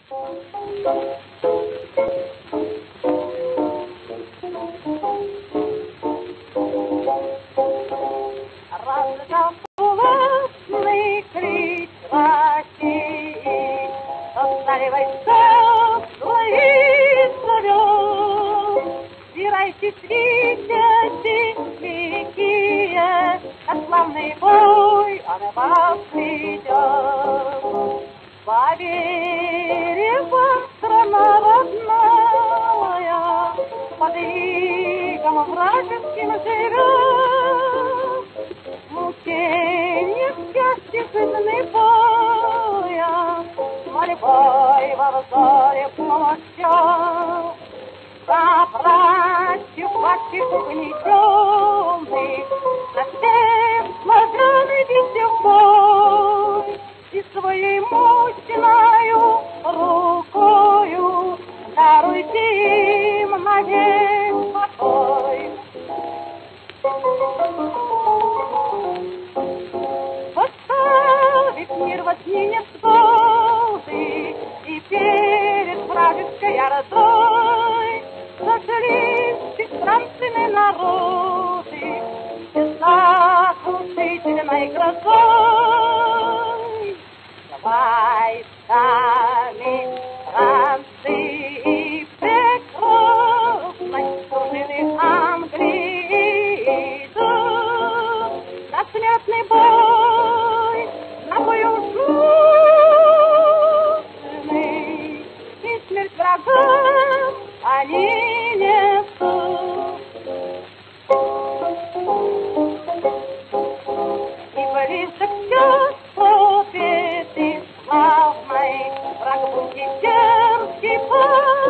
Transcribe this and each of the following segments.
Разгофулосный крик России, оставивай свои зовет. Собирайтесь, витязи великие, на славный бой, а на вас идет. По берегам страна родная, под игом вражеским живет. Мученье счастье жизненный боя, мольбой во взоре помощью. За братьев ваших угнетенных, на всех славяны бейте в бой, и своей мощною рукою даруйте им навек покой. Поставить мир во тьме невзгоды и перед вражеской ордой сошлись бесстрашными народы несокрушительной грозой. Давай сами Франции прекрасной дружины Англии идут на смертный бой, на бой ужасный, и смерть врагам они несут. И близок час победы славной, враг будет дерзкий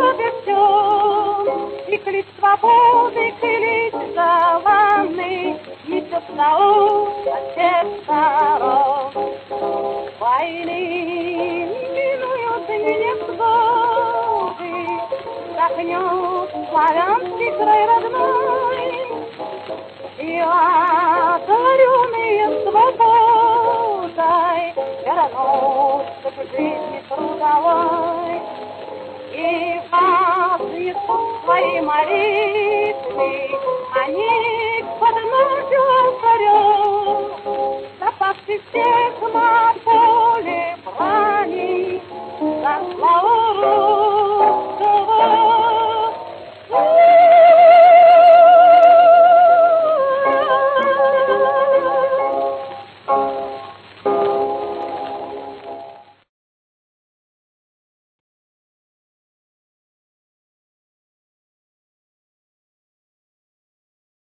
побежден, и клич свободы, клич желанный несет на со всех сторон. Войны не минуют невзгоды, вдохнет славянский край родной, и одаренные свободой вернутся к жизни трудовой. И вознесут свои молитвы они к подножию царя, запавших всех